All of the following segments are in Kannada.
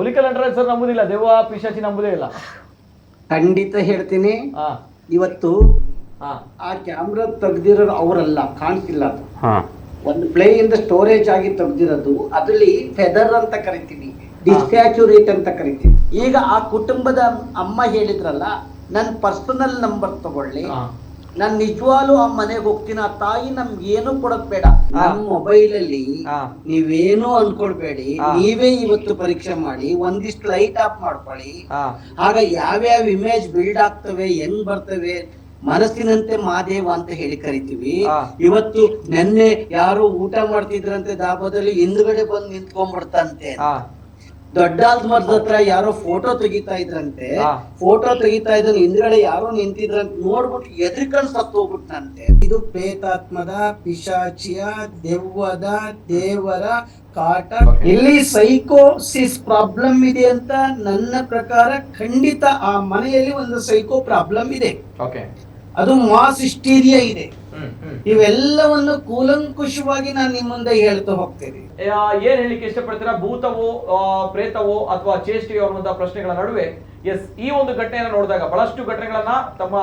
ಹುಲಿಕಲ್ ನಟರಾಜ್ ಸರ್ ನಂಬುದಿಲ್ಲ, ದೆವ್ವ ಪಿಶಾಚಿ ನಂಬುದೇ ಇಲ್ಲ. ಖಂಡಿತ ಹೇಳ್ತೀನಿ. ಇವತ್ತು ಆ ಕ್ಯಾಮ್ರಾ ತೆಗ್ದಿರೋರು ಅವರಲ್ಲ, ಕಾಣ್ತಿಲ್ಲ. ಅದು ಒಂದು ಪ್ಲೇ ಇಂದ ಸ್ಟೋರೇಜ್ ಆಗಿ ತೆಗ್ದಿರೋದು, ಅದ್ರಲ್ಲಿ ಫೆದರ್ ಅಂತ ಕರಿತೀವಿ, ಡಿಸ್ಟ್ಯಾಚುರೇಟ್ ಅಂತ ಕರಿತೀವಿ. ಈಗ ಆ ಕುಟುಂಬದ ಅಮ್ಮ ಹೇಳಿದ್ರಲ್ಲ, ನನ್ನ ಪರ್ಸನಲ್ ನಂಬರ್ ತಗೊಳ್ಳಿ, ನಾನು ನಿಜವಾಗ್ಲೂ ಆ ಮನೆಗೆ ಹೋಗ್ತೀನಿ. ಆ ತಾಯಿ ನಮ್ಗೆ ಏನು ಕೊಡಕ್ ಬೇಡ, ನಮ್ಮ ಮೊಬೈಲ್ ಅಲ್ಲಿ ನೀವೇನು ಅನ್ಕೊಳ್ಬೇಡಿ, ನೀವೇ ಇವತ್ತು ಪರೀಕ್ಷೆ ಮಾಡಿ, ಒಂದಿಷ್ಟು ಲೈಟ್ ಆಫ್ ಮಾಡ್ಕೊಳ್ಳಿ. ಆಗ ಯಾವ್ಯಾವ ಇಮೇಜ್ ಬಿಲ್ಡ್ ಆಗ್ತವೆ, ಹೆಂಗ್ ಬರ್ತವೆ, ಮನಸ್ಸಿನಂತೆ ಮಾದೇವ ಅಂತ ಹೇಳಿ ಕರಿತೀವಿ. ಇವತ್ತು ನೆನ್ನೆ ಯಾರು ಊಟ ಮಾಡ್ತಿದ್ರಂತೆ ದಾಬಾದಲ್ಲಿ, ಹಿಂದ್ಗಡೆ ಬಂದು ನಿಂತ್ಕೊಂಡ್ಬಿಡ್ತಂತೆ. ದೊಡ್ಡಾಲ್ದ ಮರದ ಹತ್ರ ಯಾರೋ ಫೋಟೋ ತೆಗಿತಾ ಇದ್ರಂತೆ, ಫೋಟೋ ತೆಗಿತಾ ಇದ್ದ ಹಿಂದ್ಗಡೆ ಯಾರೋ ನಿಂತಿದ್ರಂತ ನೋಡ್ಬಿಟ್ಟು ಎದ್ರಿಕಂಡ್ ಸತ್ತು ಹೋಗ್ಬಿಟ್ಟಂತೆ. ಇದು ಪ್ರೇತಾತ್ಮದ, ಪಿಶಾಚಿಯ, ದೆವ್ವದ, ದೇವರ ಕಾಟ. ಇಲ್ಲಿ ಸೈಕೋಸಿಸ್ ಪ್ರಾಬ್ಲಮ್ ಇದೆ ಅಂತ ನನ್ನ ಪ್ರಕಾರ ಖಂಡಿತ ಆ ಮನೆಯಲ್ಲಿ ಒಂದು ಸೈಕೋ ಪ್ರಾಬ್ಲಮ್ ಇದೆ. ಅದು ಮಾಸ್ ಹಿಸ್ಟೀರಿಯಾ ಇದೆ. ಇವೆಲ್ಲವನ್ನು ಕೂಲಂಕುಷವಾಗಿ ನಾನು ನಿಮ್ಮ ಮುಂದೆ ಹೇಳ್ತಾ ಹೋಗ್ತೇನೆ. ಏನ್ ಹೇಳಿಕ್ಕೆ ಇಷ್ಟಪಡ್ತೀರಾ? ಭೂತವೋ, ಪ್ರೇತವೋ ಅಥವಾ ಚೇಷ್ಟೆಯೋ ಅನ್ನುವಂತಹ ಪ್ರಶ್ನೆಗಳ ನಡುವೆ ಈ ಒಂದು ಘಟನೆಯನ್ನು ನೋಡಿದಾಗ, ಬಹಳಷ್ಟು ಘಟನೆಗಳನ್ನ ತಮ್ಮ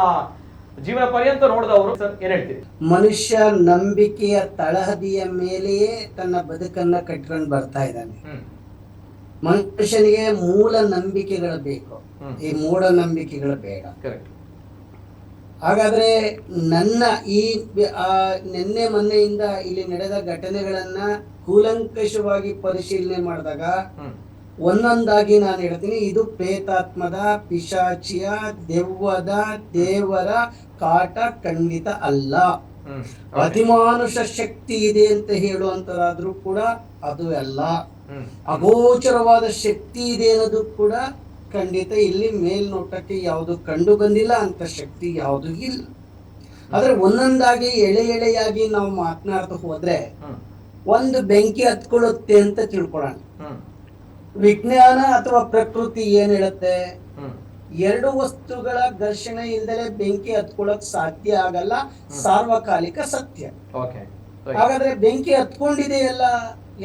ಜೀವನ ಪರ್ಯಂತ ನೋಡಿದವರು ಏನ್ ಹೇಳ್ತೀರಿ? ಮನುಷ್ಯ ನಂಬಿಕೆಯ ತಳಹದಿಯ ಮೇಲೆಯೇ ತನ್ನ ಬದುಕನ್ನ ಕಟ್ಕೊಂಡು ಬರ್ತಾ ಇದ್ದಾನೆ. ಮನುಷ್ಯನಿಗೆ ಮೂಲ ನಂಬಿಕೆಗಳು ಬೇಕು, ಈ ಮೂಢ ನಂಬಿಕೆಗಳು ಬೇಡ. ಹಾಗಾದ್ರೆ ನನ್ನ ಈ ನಿನ್ನೆ ಮೊನ್ನೆಯಿಂದ ಇಲ್ಲಿ ನಡೆದ ಘಟನೆಗಳನ್ನ ಕೂಲಂಕಷವಾಗಿ ಪರಿಶೀಲನೆ ಮಾಡಿದಾಗ ಒಂದೊಂದಾಗಿ ನಾನು ಹೇಳ್ತೀನಿ, ಇದು ಪ್ರೇತಾತ್ಮದ, ಪಿಶಾಚಿಯ, ದೆವ್ವದ, ದೇವರ ಕಾಟ ಖಂಡಿತ ಅಲ್ಲ. ಅತಿಮಾನುಷ ಶಕ್ತಿ ಇದೆ ಅಂತ ಹೇಳುವಂತದಾದ್ರೂ ಕೂಡ ಅದು ಅಲ್ಲ. ಅಗೋಚರವಾದ ಶಕ್ತಿ ಇದೆ ಅನ್ನೋದು ಕೂಡ ಖಂಡಿತ ಇಲ್ಲಿ ಮೇಲ್ನೋಟಕ್ಕೆ ಯಾವುದು ಕಂಡು ಬಂದಿಲ್ಲ, ಅಂತ ಶಕ್ತಿ ಯಾವುದು ಇಲ್ಲ. ಆದ್ರೆ ಒಂದೊಂದಾಗಿ ಎಳೆಯಾಗಿ ನಾವು ಮಾತನಾಡ್ತಾ ಹೋದ್ರೆ, ಒಂದು ಬೆಂಕಿ ಹತ್ಕೊಳ್ಳುತ್ತೆ ಅಂತ ತಿಳ್ಕೊಳ್ಳೋಣ. ವಿಜ್ಞಾನ ಅಥವಾ ಪ್ರಕೃತಿ ಏನ್ ಹೇಳುತ್ತೆ? ಎರಡು ವಸ್ತುಗಳ ಘರ್ಷಣೆ ಇಲ್ದಲೆ ಬೆಂಕಿ ಹತ್ಕೊಳ್ಳಕ್ ಸಾಧ್ಯ ಆಗಲ್ಲ, ಸಾರ್ವಕಾಲಿಕ ಸತ್ಯ. ಹಾಗಾದ್ರೆ ಬೆಂಕಿ ಹತ್ಕೊಂಡಿದೆಯಲ್ಲ,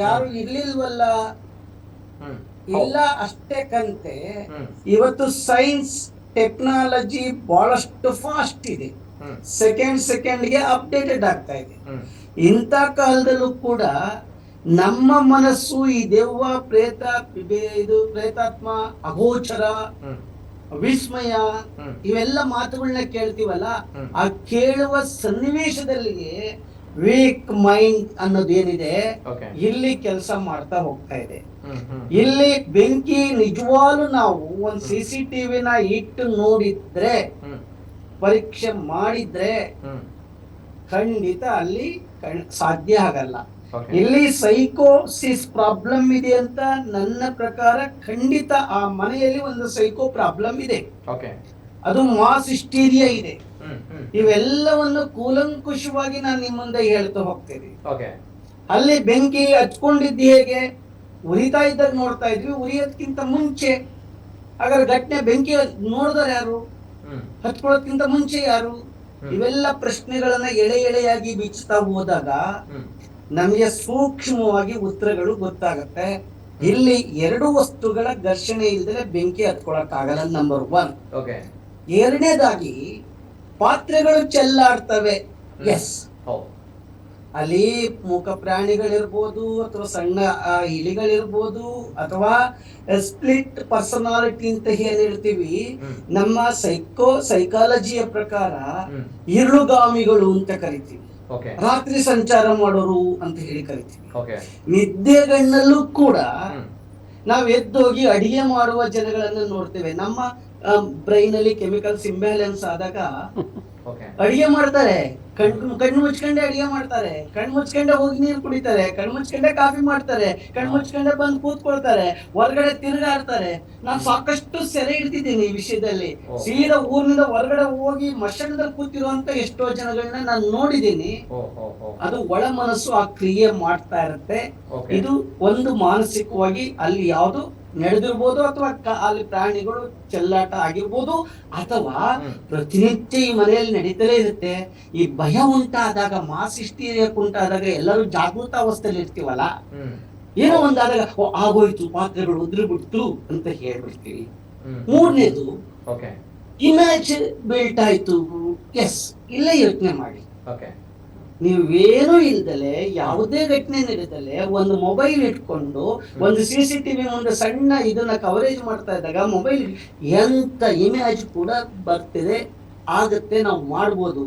ಯಾರು ಇರ್ಲಿಲ್ವಲ್ಲ? ಇಲ್ಲ, ಅಷ್ಟೇ ಕಂತೆ. ಇವತ್ತು ಸೈನ್ಸ್ ಟೆಕ್ನಾಲಜಿ ಬಹಳಷ್ಟು ಫಾಸ್ಟ್ ಇದೆ, ಸೆಕೆಂಡ್ಗೆ ಅಪ್ಡೇಟೆಡ್ ಆಗ್ತಾ ಇದೆ. ಇಂಥ ಕಾಲದಲ್ಲೂ ಕೂಡ ನಮ್ಮ ಮನಸ್ಸು ಈ ದೆವ್ವ, ಇದು ಪ್ರೇತಾತ್ಮ, ಅಗೋಚರ, ವಿಸ್ಮಯ, ಇವೆಲ್ಲ ಮಾತುಗಳನ್ನ ಕೇಳ್ತೀವಲ್ಲ, ಆ ಕೇಳುವ ಸನ್ನಿವೇಶದಲ್ಲಿ ವೀಕ್ ಮೈಂಡ್ ಅನ್ನೋದೇನಿದೆ ಇಲ್ಲಿ ಕೆಲಸ ಮಾಡ್ತಾ ಹೋಗ್ತಾ ಇದೆ. ಇಲ್ಲಿ ಬೆಂಕಿ ನಿಜವಾಗ್ಲೂ ನಾವು ಒಂದು CCTV ಇಟ್ಟು ನೋಡಿದ್ರೆ, ಪರೀಕ್ಷೆ ಮಾಡಿದ್ರೆ ಖಂಡಿತ ಅಲ್ಲಿ ಸಾಧ್ಯ ಆಗಲ್ಲ. ಇಲ್ಲಿ ಸೈಕೋಸಿಸ್ ಪ್ರಾಬ್ಲಮ್ ಇದೆ ಅಂತ ನನ್ನ ಪ್ರಕಾರ ಖಂಡಿತ ಆ ಮನೆಯಲ್ಲಿ ಒಂದು ಸೈಕೋ ಪ್ರಾಬ್ಲಮ್ ಇದೆ. ಅದು ಮಾಸ್ ಹಿಸ್ಟೀರಿಯಾ ಇದೆ. ಇವೆಲ್ಲವನ್ನು ಕೂಲಂಕುಷವಾಗಿ ನಾನು ನಿಮ್ಮ ಮುಂದೆ ಹೇಳ್ತಾ ಹೋಗ್ತೇನೆ. ಅಲ್ಲಿ ಬೆಂಕಿ ಹಚ್ಕೊಂಡಿದ್ದು ಹೇಗೆ? ಉರಿತಾ ಇದ್ದಾಗ ನೋಡ್ತಾ ಇದ್ವಿ, ಉರಿಯೋದಕ್ಕಿಂತ ಮುಂಚೆ. ಹಾಗಾದ್ರೆ ಘಟನೆ ಬೆಂಕಿ ನೋಡಿದ್ರೆ ಯಾರು? ಹಚ್ಕೊಳ್ಳೋದಕ್ಕಿಂತ ಮುಂಚೆ ಯಾರು? ಇವೆಲ್ಲ ಪ್ರಶ್ನೆಗಳನ್ನ ಎಳೆಯಾಗಿ ಬಿಚ್ಚುತ್ತಾ ಹೋದಾಗ ನಮಗೆ ಸೂಕ್ಷ್ಮವಾಗಿ ಉತ್ತರಗಳು ಗೊತ್ತಾಗತ್ತೆ. ಇಲ್ಲಿ ಎರಡು ವಸ್ತುಗಳ ಘರ್ಷಣೆ ಇಲ್ಲದೆ ಬೆಂಕಿ ಹತ್ಕೊಳಕ್ ಆಗಲ್ಲ, ನಂಬರ್ 1. ಎರಡನೇದಾಗಿ ಪಾತ್ರೆಗಳು ಚೆಲ್ಲಾಡ್ತವೆ. ಎಸ್, ಅಲ್ಲಿ ಮೂಕ ಪ್ರಾಣಿಗಳಿರ್ಬೋದು, ಅಥವಾ ಸಣ್ಣ ಇಲಿಗಳಿರ್ಬೋದು, ಅಥವಾ ಸ್ಪ್ಲಿಟ್ ಪರ್ಸನಾಲಿಟಿ ಅಂತ ಏನ್ ಹೇಳ್ತೀವಿ, ನಮ್ಮ ಸೈಕಾಲಜಿಯ ಪ್ರಕಾರ ಇರುಳುಗಾಮಿಗಳು ಅಂತ ಕರಿತೀವಿ. ರಾತ್ರಿ ಸಂಚಾರ ಮಾಡೋರು ಅಂತ ಹೇಳಿ ಕರಿತೀವಿ. ನಿದ್ದೆಗಣ್ಣಲ್ಲೂ ಕೂಡ ನಾವ್ ಎದ್ದೋಗಿ ಅಡಿಗೆ ಮಾಡುವ ಜನಗಳನ್ನ ನೋಡ್ತೇವೆ. ನಮ್ಮ ಬ್ರೈನ್ ಅಲ್ಲಿ ಕೆಮಿಕಲ್ಸ್ ಇಂಬ್ಯಾಲೆನ್ಸ್ ಆದಾಗ ಅಡಿಗೆ ಮಾಡ್ತಾರೆ, ಕಣ್ಣು ಮುಚ್ಕೊಂಡೆ ಅಡಿಗೆ ಮಾಡ್ತಾರೆ, ಕಣ್ಣು ಮುಚ್ಕೊಂಡೆ ಹೋಗಿ ನೀರು ಕುಡಿತಾರೆ, ಕಣ್ಣು ಮುಚ್ಕೊಂಡೆ ಕಾಫಿ ಮಾಡ್ತಾರೆ, ಕಣ್ಣು ಮುಚ್ಕೊಂಡೆ ಬಂದು ಕೂತ್ಕೊಳ್ತಾರೆ, ಹೊರಗಡೆ ತಿರುಗಾಡ್ತಾರೆ. ನಾನು ಸಾಕಷ್ಟು ಸೆರೆ ಹಿಡ್ತಿದ್ದೀನಿ ಈ ವಿಷಯದಲ್ಲಿ. ಸೀದಾ ಊರಿನಿಂದ ಹೊರಗಡೆ ಹೋಗಿ ಮಶಾನದಲ್ಲಿ ಕೂತಿರುವಂತ ಎಷ್ಟೋ ಜನಗಳನ್ನ ನಾನು ನೋಡಿದ್ದೀನಿ. ಅದು ಒಳ ಮನಸ್ಸು ಆ ಕ್ರಿಯೆ ಮಾಡ್ತಾ ಇರುತ್ತೆ. ಇದು ಒಂದು ಮಾನಸಿಕವಾಗಿ ಅಲ್ಲಿ ಯಾವುದು ನಡೆದಿರ್ಬೋದು, ಅಥವಾ ಅಲ್ಲಿ ಪ್ರಾಣಿಗಳು ಚೆಲ್ಲಾಟ ಆಗಿರ್ಬೋದು, ಅಥವಾ ಪ್ರತಿನಿತ್ಯ ಈ ಮನೆಯಲ್ಲಿ ನಡೀತಲೇ ಇರುತ್ತೆ. ಈ ಭಯ ಉಂಟಾದಾಗ, ಮಾಸ್ ಹಿಸ್ಟೀರಿಯಾ ಉಂಟಾದಾಗ ಎಲ್ಲರೂ ಜಾಗೃತ ಅವಸ್ಥೆಯಲ್ಲಿ ಇರ್ತೀವಲ್ಲ, ಏನೋ ಒಂದಾದಾಗ ಆಗೋಯ್ತು, ಪಾತ್ರೆಗಳು ಉದ್ರಿಬಿಡ್ತು ಅಂತ ಹೇಳ್ಬಿಡ್ತೀವಿ. ಮೂರನೇದು ಇಮೇಜ್ ಬಿಲ್ಟ್ ಆಯ್ತು. ಎಸ್, ಇಲ್ಲೇ ಯೋಚನೆ ಮಾಡಿ. ನೀವೇನೂ ಇಲ್ದಲೆ, ಯಾವುದೇ ಘಟನೆ ನಡೆದಲೆ ಒಂದು ಮೊಬೈಲ್ ಇಟ್ಕೊಂಡು ಒಂದು CCTV ಮುಂದೆ ಸಣ್ಣ ಇದನ್ನ ಕವರೇಜ್ ಮಾಡ್ತಾ ಇದ್ದಾಗ ಮೊಬೈಲ್ ಎಂತ ಇಮೇಜ್ ಕೂಡ ಬರ್ತಿದೆ, ಆಗತ್ತೆ, ನಾವು ಮಾಡ್ಬೋದು.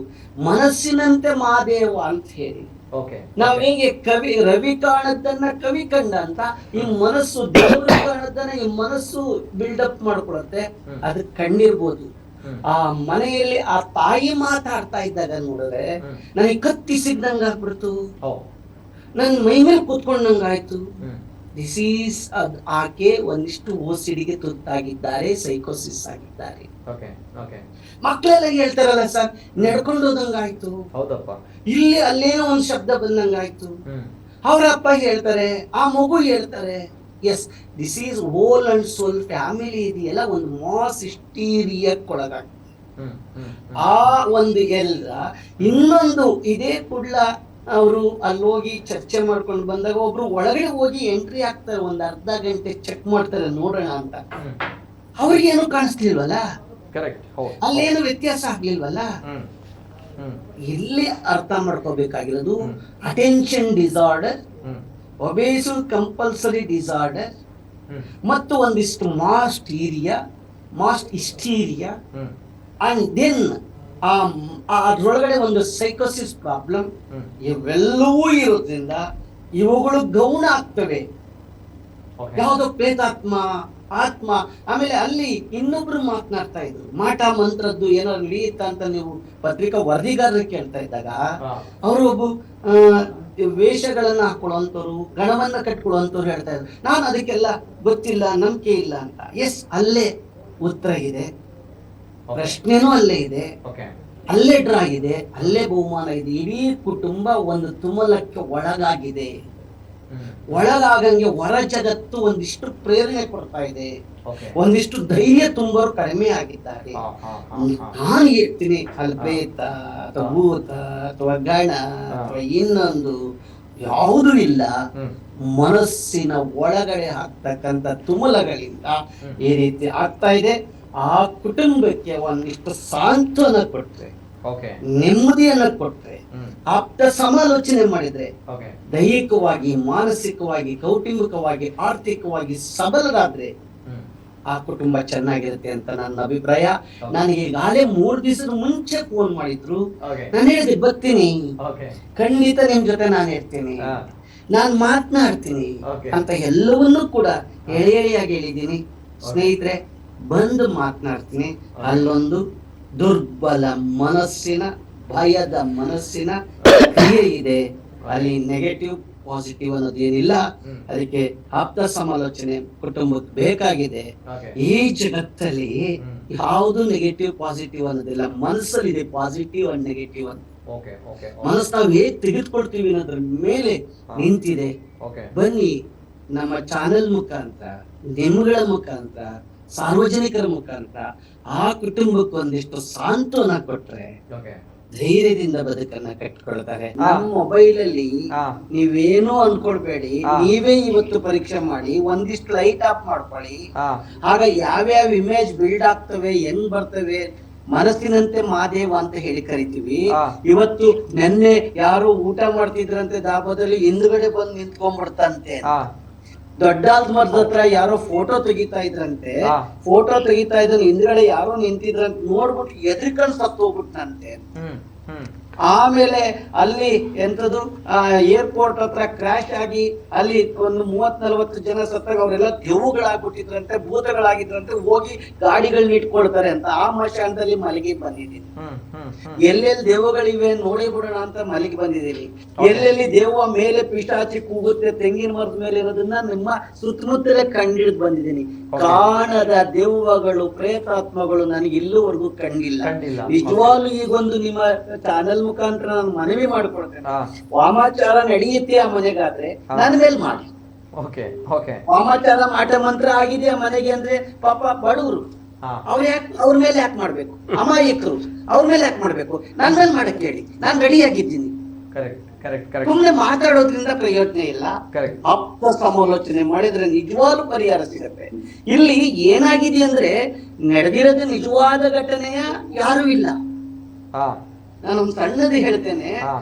ಮನಸ್ಸಿನಂತೆ ಮಾದೇವ ಅಂತ ಹೇಳಿ ನಾವ್ ಹೇಗೆ ಕವಿ ರವಿ ಕಾಣದ್ದನ್ನ ಕವಿ ಕಂಡ ಅಂತ, ಈ ಮನಸ್ಸು ದೇವರು ಕಾಣದ್ದನ್ನ ಈ ಮನಸ್ಸು ಬಿಲ್ಡಪ್ ಮಾಡ್ಕೊಳತ್ತೆ. ಅದು ಕಂಡಿರ್ಬೋದು. ಆ ಮನೆಯಲ್ಲಿ ಆ ತಾಯಿ ಮಾತಾಡ್ತಾ ಇದ್ದಾಗ ನೋಡಿದ್ರೆ ನನಗೆ ಕತ್ತಿಸಿದ್ದಂಗ ಆಗ್ಬಿಡ್ತು, ನನ್ ಮೈ ಮೇಲೆ ಕೂತ್ಕೊಂಡಂಗ ಆಯ್ತು. ದಿಸ್ ಈಸ್ ಆಕೆ ಒಂದಿಷ್ಟು OCDಗೆ ತುತ್ತಾಗಿದ್ದಾರೆ, ಸೈಕೋಸಿಸ್ ಆಗಿದ್ದಾರೆ. ಮಕ್ಕಳೆಲ್ಲ ಹೇಳ್ತಾರಲ್ಲ ಸರ್, ನಡ್ಕೊಂಡು ಹೋದಂಗಾಯ್ತು, ಇಲ್ಲಿ ಅಲ್ಲೇನೋ ಒಂದ್ ಶಬ್ದ ಬಂದಂಗಾಯ್ತು. ಅವ್ರ ಅಪ್ಪ ಹೇಳ್ತಾರೆ, ಆ ಮಗು ಹೇಳ್ತಾರೆ. Yes, this is whole and sole family ಇದೆಯಲ್ಲ, ಒಂದು ಮಾಸ್ ಹಿಸ್ಟೀರಿಯಕ್ಕೆ ಒಳಗಾಗ್ತದೆ. ಆ ಒಂದು ಎಲ್ಲ ಇನ್ನೊಂದು ಇದೇ ಕೂಡ್ಲ ಅವರು ಅಲ್ಲಿ ಹೋಗಿ ಚರ್ಚೆ ಮಾಡ್ಕೊಂಡು ಬಂದಾಗ ಒಬ್ರು ಒಳಗಡೆ ಹೋಗಿ ಎಂಟ್ರಿ ಆಗ್ತಾರೆ, ಒಂದ್ ಅರ್ಧ ಗಂಟೆ ಚೆಕ್ ಮಾಡ್ತಾರೆ ನೋಡೋಣ ಅಂತ. ಅವ್ರಿಗೇನು ಕಾಣಿಸ್ತಿಲ್ವಲ್ಲ, ಅಲ್ಲೇನು ವ್ಯತ್ಯಾಸ ಆಗ್ಲಿಲ್ವಲ್ಲ. ಇಲ್ಲಿ ಅರ್ಥ ಮಾಡ್ಕೋಬೇಕಾಗಿರೋದು ಅಟೆನ್ಷನ್ ಡಿಸಾರ್ಡರ್, ಒಬೇಸಿವ್ ಕಂಪಲ್ಸರಿ ಡಿಸಾರ್ಡರ್ ಮತ್ತು ಒಂದಿಷ್ಟು ಮಾಸ್ ಹಿಸ್ಟೀರಿಯಾ ಅಂಡ್ ದೆನ್ ಅದ್ರೊಳಗಡೆ ಒಂದು ಸೈಕೋಸಿಸ್ ಪ್ರಾಬ್ಲಮ್. ಇವೆಲ್ಲವೂ ಇರೋದ್ರಿಂದ ಇವುಗಳು ಗೌಣ ಆಗ್ತವೆ. ಯಾವುದೋ ಪ್ರೇತಾತ್ಮ, ಆತ್ಮ. ಆಮೇಲೆ ಅಲ್ಲಿ ಇನ್ನೊಬ್ರು ಮಾತನಾಡ್ತಾ ಇದ್ರು, ಮಾಟ ಮಂತ್ರದ್ದು ಏನೋ ನಡೆಯುತ್ತ ಅಂತ ನೀವು ಪತ್ರಿಕಾ ವರದಿಗಾರರು ಕೇಳ್ತಾ ಇದ್ದಾಗ ಅವರು ಒಬ್ಬ ವೇಷಗಳನ್ನ ಹಾಕೊಳ್ಳುವಂಥವ್ರು, ಗಣವನ್ನ ಕಟ್ಕೊಳ್ಳುವಂಥವ್ರು ಹೇಳ್ತಾ ಇದ್ರು, ನಾನು ಅದಕ್ಕೆಲ್ಲ ಗೊತ್ತಿಲ್ಲ, ನಂಬಿಕೆ ಇಲ್ಲ ಅಂತ. ಎಸ್, ಅಲ್ಲೇ ಉತ್ತರ ಇದೆ, ಪ್ರಶ್ನೆನೂ ಅಲ್ಲೇ ಇದೆ, ಅಲ್ಲೇ ಡ್ರಾ ಇದೆ, ಅಲ್ಲೇ ಬಹುಮಾನ ಇದೆ. ಇಡೀ ಕುಟುಂಬ ಒಂದು ತುಮಲಕ್ಕೆ ಒಳಗಾಗಿದೆ. ಒಳಗಾಗಂಗೆ ಹೊರ ಜಗತ್ತು ಒಂದಿಷ್ಟು ಪ್ರೇರಣೆ ಕೊಡ್ತಾ ಇದೆ, ಒಂದಿಷ್ಟು ಧೈರ್ಯ ತುಂಬೋರು ಕಡಿಮೆ ಆಗಿದ್ದಾರೆ. ನಾನು ಹೇಳ್ತೀನಿ, ಅಲ್ಲಿ ಪ್ರೇತ ಅಥವಾ ಭೂತ ಅಥವಾ ಗಣ ಅಥವಾ ಇನ್ನೊಂದು ಯಾವುದೂ ಇಲ್ಲ. ಮನಸ್ಸಿನ ಒಳಗಡೆ ಆಗ್ತಕ್ಕಂಥ ತುಮಲಗಳಿಂದ ಈ ರೀತಿ ಆಗ್ತಾ ಇದೆ. ಆ ಕುಟುಂಬಕ್ಕೆ ಒಂದಿಷ್ಟು ಸಾಂತ್ವನ ಕೊಟ್ರೆ, ನೆಮ್ಮದಿಯನ್ನ ಕೊಟ್ರೆ, ಆಪ್ತ ಸಮಾಲೋಚನೆ ಮಾಡಿದ್ರೆ, ದೈಹಿಕವಾಗಿ, ಮಾನಸಿಕವಾಗಿ, ಕೌಟುಂಬಿಕವಾಗಿ, ಆರ್ಥಿಕವಾಗಿ ಸಬಲರಾದ್ರೆ ಆ ಕುಟುಂಬ ಚೆನ್ನಾಗಿರುತ್ತೆ ಅಂತ ನನ್ನ ಅಭಿಪ್ರಾಯ. ನನಗೆ ಈಗಾಗಲೇ 3 ದಿವಸದ ಮುಂಚೆ ಫೋನ್ ಮಾಡಿದ್ರು. ನಾನು ಹೇಳಿದೆ, ಬರ್ತೀನಿ, ಖಂಡಿತ ನಿಮ್ ಜೊತೆ ನಾನು ಇರ್ತೀನಿ, ನಾನು ಮಾತನಾಡ್ತೀನಿ ಅಂತ ಎಲ್ಲವನ್ನೂ ಕೂಡ ಎಳೆಯಾಗಿ ಹೇಳಿದ್ದೀನಿ. ಸ್ನೇಹಿತರೆ, ಬಂದು ಮಾತನಾಡ್ತೀನಿ. ಅಲ್ಲೊಂದು ದುರ್ಬಲ ಮನಸ್ಸಿನ, ಭಯದ ಮನಸ್ಸಿನ ಕ್ರಿಯೆ ಇದೆ. ಅಲ್ಲಿ ನೆಗೆಟಿವ್ ಪಾಸಿಟಿವ್ ಅನ್ನೋದೇನಿಲ್ಲ. ಅದಕ್ಕೆ ಆಪ್ತ ಸಮಾಲೋಚನೆ ಕುಟುಂಬಕ್ಕೆ ಬೇಕಾಗಿದೆ. ಈ ಜಗತ್ತಲ್ಲಿ ಯಾವುದು ನೆಗೆಟಿವ್ ಪಾಸಿಟಿವ್ ಅನ್ನೋದಿಲ್ಲ, ಮನಸ್ಸಲ್ಲಿದೆ ಪಾಸಿಟಿವ್ ಅಂಡ್ ನೆಗೆಟಿವ್ ಅಂತ. ಮನಸ್ಸು ನಾವು ಹೇಗೆ ತೆಗೆದುಕೊಳ್ತೀವಿ ಅನ್ನೋದ್ರ ಮೇಲೆ ನಿಂತಿದೆ. ಬನ್ನಿ, ನಮ್ಮ ಚಾನೆಲ್ ಮುಖಾಂತರ, ನಿಮ್ಗಳ ಮುಖಾಂತರ, ಸಾರ್ವಜನಿಕರ ಮುಖಾಂತರ ಆ ಕುಟುಂಬಕ್ಕೆ ಒಂದಿಷ್ಟು ಸಾಂತ್ವನ ಕೊಟ್ರೆ ಧೈರ್ಯದಿಂದ ಬದುಕನ್ನ ಕಟ್ಕೊಳ್ತಾರೆ. ನಮ್ಮ ಮೊಬೈಲ್ ಅಲ್ಲಿ ನೀವೇನೋ ಅನ್ಕೊಳ್ಬೇಡಿ, ನೀವೇ ಇವತ್ತು ಪರೀಕ್ಷೆ ಮಾಡಿ, ಒಂದಿಷ್ಟು ಲೈಟ್ ಆಫ್ ಮಾಡ್ಕೊಳ್ಳಿ. ಆಗ ಯಾವ್ಯಾವ ಇಮೇಜ್ ಬಿಲ್ಡ್ ಆಗ್ತವೆ, ಹೆಂಗ್ ಬರ್ತವೆ, ಮನಸ್ಸಿನಂತೆ ಮಾದೇವ ಅಂತ ಹೇಳಿ ಕರಿತೀವಿ. ಇವತ್ತು ನೆನ್ನೆ ಯಾರು ಊಟ ಮಾಡ್ತಿದ್ರಂತೆ ದಾಬಾದಲ್ಲಿ, ಹಿಂದ್ಗಡೆ ಬಂದು ನಿಂತ್ಕೊಂಡ್ಬಿಡ್ತಂತೆ. ದೊಡ್ಡಾದ ಮರದ ಹತ್ರ ಯಾರೋ ಫೋಟೋ ತೆಗಿತಾ ಇದ್ರಂತೆ, ಫೋಟೋ ತೆಗಿತಾ ಇದ್ರೆ ಹಿಂದ್ಗಡೆ ಯಾರೋ ನಿಂತಿದ್ರಂತೆ, ನೋಡ್ಬಿಟ್ಟು ಎದ್ರಿಕೊಂಡು ಸತ್ತು ಹೋಗ್ಬಿಟ್ಟಂತೆ. ಆಮೇಲೆ ಅಲ್ಲಿ ಎಂತದು ಏರ್ಪೋರ್ಟ್ ಹತ್ರ ಕ್ರಾಶ್ ಆಗಿ ಅಲ್ಲಿ ಒಂದು 30-40 ಜನ ಸತ್ತಾಗ ಅವರೆಲ್ಲ ದೆವ್ವಗಳಾಗ್ಬಿಟ್ಟಿದ್ರಂತೆ, ಭೂತಗಳಾಗಿದ್ರಂತೆ. ಹೋಗಿ ಗಾಡಿಗಳನ್ನ ಇಟ್ಕೊಳ್ತಾರೆ ಅಂತ ಆ ಮಶಾನದಲ್ಲಿ ಮಲಗಿ ಬಂದಿದ್ದೀನಿ. ಎಲ್ಲೆಲ್ಲಿ ದೆವ್ವಗಳಿವೆ ನೋಡಿ ಬಿಡೋಣ ಅಂತ ಮಲಗಿ ಬಂದಿದ್ದೀನಿ. ಎಲ್ಲೆಲ್ಲಿ ದೆವ್ವ ಮೇಲೆ ಪಿಶಾಚಿ ಕೂಗುತ್ತೆ ತೆಂಗಿನ ಮರದ ಮೇಲೆ ಇರೋದನ್ನ ನಿಮ್ಮ ಸುತ್ತಮುತ್ತಲೇ ಕಂಡಿಡ್ದು ಬಂದಿದ್ದೀನಿ. ಕಾಣದ ದೆವ್ವಗಳು, ಪ್ರೇತಾತ್ಮಗಳು ನನಗೆ ಇಲ್ಲಿವರೆಗೂ ಕಂಡಿಲ್ಲ. ನಿಜವಾಗ್ಲೂ ಈಗೊಂದು ನಿಮ್ಮ ಚಾನೆಲ್ ಮುಖಾಂತರ ನಾನು ಮನವಿ ಮಾಡ್ಕೊಳ್ತೇನೆ, ವಾಮಾಚಾರ ನಡೆಯುತ್ತೆ ಆ ಮನೆಗಾದ್ರೆ ನನ್ನ ಮೇಲೆ ಮಾಡಿ. ವಾಮಾಚಾರ ಮಾಟ ಮಂತ್ರ ಆಗಿದೆ ಆ ಮನೆಗೆ ಅಂದ್ರೆ ಪಾಪ ಬಡವರು, ಅವ್ರ ಮೇಲೆ ಯಾಕೆ ಮಾಡ್ಬೇಕು? ಅಮಾಯಕರು, ಅವ್ರ ಮೇಲೆ ಯಾಕೆ ಮಾಡ್ಬೇಕು? ನನ್ನ ಮೇಲೆ ಮಾಡಕ್ ಹೇಳಿ, ನಾನು ರೆಡಿ ಆಗಿದ್ದೀನಿ. ಸುಮ್ಮನೆ ಮಾತಾಡೋದ್ರಿಂದ ಪ್ರಯೋಜನ ಇಲ್ಲ. ಕರೆಕ್ಟ್. ಆಪ್ತ ಸಮಾಲೋಚನೆ ಮಾಡಿದ್ರೆ ನಿಜವಾದ ಪರಿಹಾರ ಸಿಗತ್ತೆ. ಇಲ್ಲಿ ಏನಾಗಿದೆ ಅಂದ್ರೆ ನಡೆದಿರೋದು ನಿಜವಾದ ಘಟನೆಯ ಯಾರು ಇಲ್ಲ. ನಾನೊಂದು ಸಣ್ಣದು ಹೇಳ್ತೇನೆ.